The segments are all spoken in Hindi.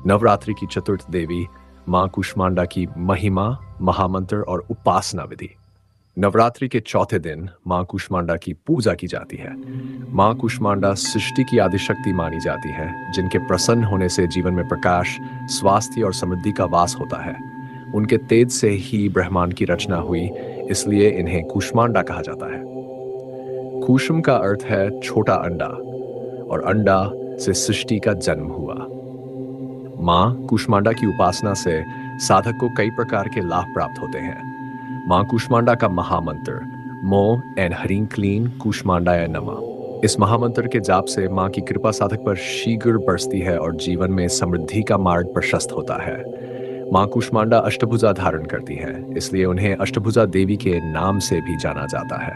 नवरात्रि की चतुर्थ देवी मां कूष्मांडा की महिमा, महामंत्र और उपासना विधि। नवरात्रि के चौथे दिन मां कूष्मांडा की पूजा की जाती है। मां कूष्मांडा सृष्टि की आदिशक्ति मानी जाती है, जिनके प्रसन्न होने से जीवन में प्रकाश, स्वास्थ्य और समृद्धि का वास होता है। उनके तेज से ही ब्रह्मांड की रचना हुई, इसलिए इन्हें कूष्मांडा कहा जाता है। कूष्म का अर्थ है छोटा अंडा, और अंडा से सृष्टि का जन्म हुआ। मां कूष्मांडा की उपासना से साधक को कई प्रकार के लाभ प्राप्त होते हैं। मां कूष्मांडा का महामंत्र मो एन ह्रीं क्लीं कूष्मांडाय नमः। इस महामंत्र के जाप से मां की कृपा साधक पर शीघ्र बरसती है और जीवन में समृद्धि का मार्ग प्रशस्त होता है। मां कूष्मांडा अष्टभुजा धारण करती है, इसलिए उन्हें अष्टभुजा देवी के नाम से भी जाना जाता है।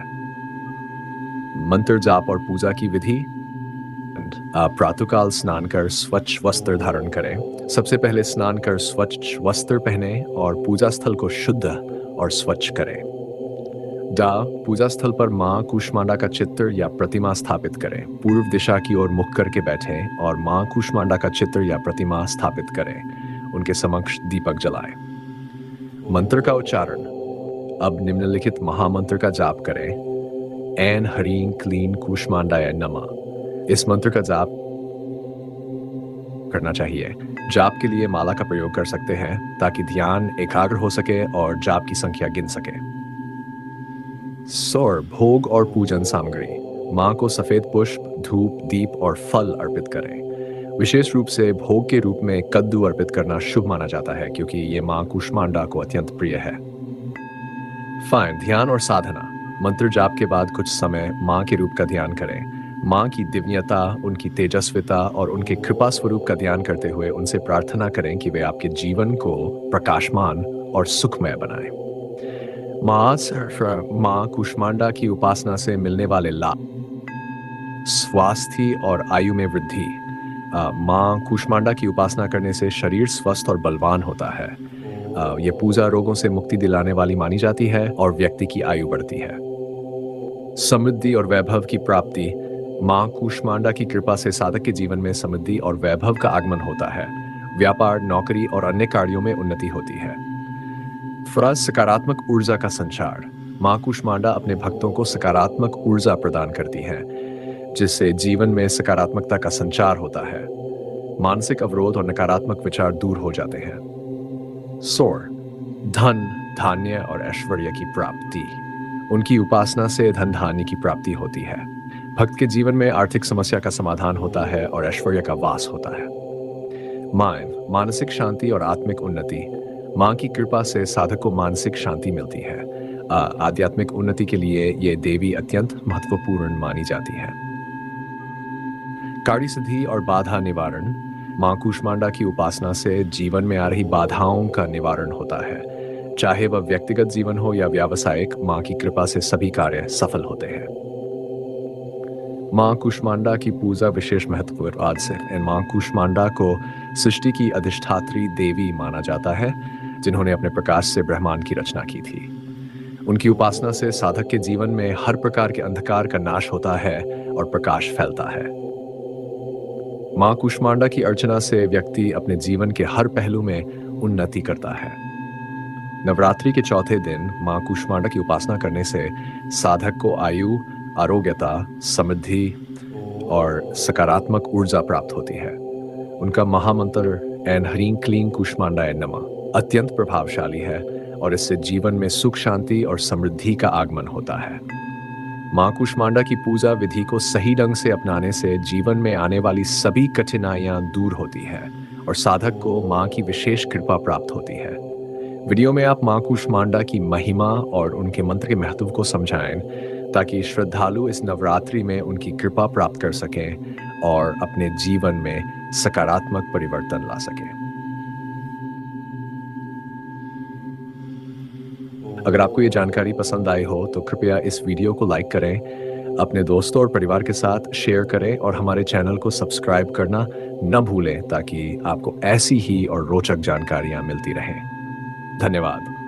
मंत्र जाप और पूजा की विधि। प्रातःकाल स्नान कर स्वच्छ वस्त्र धारण करें। सबसे पहले स्नान कर स्वच्छ वस्त्र पहने और पूजा स्थल को शुद्ध और स्वच्छ करें। पूजा स्थल पर मां कूष्मांडा का चित्र या प्रतिमा स्थापित करें। पूर्व दिशा की ओर मुख करके बैठें और मां कूष्मांडा का चित्र या प्रतिमा स्थापित करें। उनके समक्ष दीपक जलाएं। मंत्र का उच्चारण। अब निम्नलिखित महामंत्र का जाप करें। ऐन ह्रीं क्लीं कूष्मांडाय नमः। इस मंत्र का जाप करना चाहिए। जाप के लिए माला का प्रयोग कर सकते हैं ताकि ध्यान एकाग्र हो सके और जाप की संख्या गिन सके। सौर भोग और पूजन सामग्री। मां को सफेद पुष्प, धूप, दीप और फल अर्पित करें। विशेष रूप से भोग के रूप में कद्दू अर्पित करना शुभ माना जाता है, क्योंकि ये मां कूष्मांडा को अत्यंत प्रिय है। ध्यान और साधना। मंत्र जाप के बाद कुछ समय मां के रूप का ध्यान करें। मां की दिव्यता, उनकी तेजस्विता और उनके कृपा स्वरूप का ध्यान करते हुए उनसे प्रार्थना करें कि वे आपके जीवन को प्रकाशमान और सुखमय बनाएं। मां कूष्मांडा की उपासना से मिलने वाले लाभ। स्वास्थ्य और आयु में वृद्धि। मां कूष्मांडा की उपासना करने से शरीर स्वस्थ और बलवान होता है। ये पूजा रोगों से मुक्ति दिलाने वाली मानी जाती है और व्यक्ति की आयु बढ़ती है। समृद्धि और वैभव की प्राप्ति। मां कूष्मांडा की कृपा से साधक के जीवन में समृद्धि और वैभव का आगमन होता है। व्यापार, नौकरी और अन्य कार्यों में उन्नति होती है। सकारात्मक ऊर्जा का संचार। मां कूष्मांडा अपने भक्तों को सकारात्मक ऊर्जा प्रदान करती हैं, जिससे जीवन में सकारात्मकता का संचार होता है। मानसिक अवरोध और नकारात्मक विचार दूर हो जाते हैं। धन, धान्य और ऐश्वर्य की प्राप्ति। उनकी उपासना से धन धान्य की प्राप्ति होती है। भक्त के जीवन में आर्थिक समस्या का समाधान होता है और ऐश्वर्य का वास होता है। मानसिक शांति और आत्मिक उन्नति। मां की कृपा से साधक को मानसिक शांति मिलती है। आध्यात्मिक उन्नति के लिए ये देवी अत्यंत महत्वपूर्ण मानी जाती है। कार्य सिद्धि और बाधा निवारण। मां कूष्मांडा की उपासना से जीवन में आ रही बाधाओं का निवारण होता है। चाहे वह व्यक्तिगत जीवन हो या व्यावसायिक, मां की कृपा से सभी कार्य सफल होते हैं। मां कूष्मांडा की पूजा विशेष महत्व आज से मां कूष्मांडा को सृष्टि की अधिष्ठात्री देवी माना जाता है, जिन्होंने अपने प्रकाश से ब्रह्मांड की रचना की थी। उनकी उपासना से साधक के जीवन में हर प्रकार के अंधकार का नाश होता है और प्रकाश फैलता है। मां कूष्मांडा की अर्चना से व्यक्ति अपने जीवन के हर पहलू में उन्नति करता है। नवरात्रि के चौथे दिन मां कूष्मांडा की उपासना करने से साधक को आयु, आरोग्यता, समृद्धि और सकारात्मक ऊर्जा प्राप्त होती है। उनका महामंत्र ऐन ह्रीं क्लीं कूष्मांडाय नमः अत्यंत प्रभावशाली है और इससे जीवन में सुख, शांति और समृद्धि का आगमन होता है। मां कूष्मांडा की पूजा विधि को सही ढंग से अपनाने से जीवन में आने वाली सभी कठिनाइयां दूर होती है और साधक को मां की विशेष कृपा प्राप्त होती है। वीडियो में आप मां कूष्मांडा की महिमा और उनके मंत्र के महत्व को समझाएं, ताकि श्रद्धालु इस नवरात्रि में उनकी कृपा प्राप्त कर सकें और अपने जीवन में सकारात्मक परिवर्तन ला सकें। अगर आपको ये जानकारी पसंद आई हो तो कृपया इस वीडियो को लाइक करें, अपने दोस्तों और परिवार के साथ शेयर करें और हमारे चैनल को सब्सक्राइब करना न भूलें, ताकि आपको ऐसी ही और रोचक जानकारियां मिलती रहें। धन्यवाद।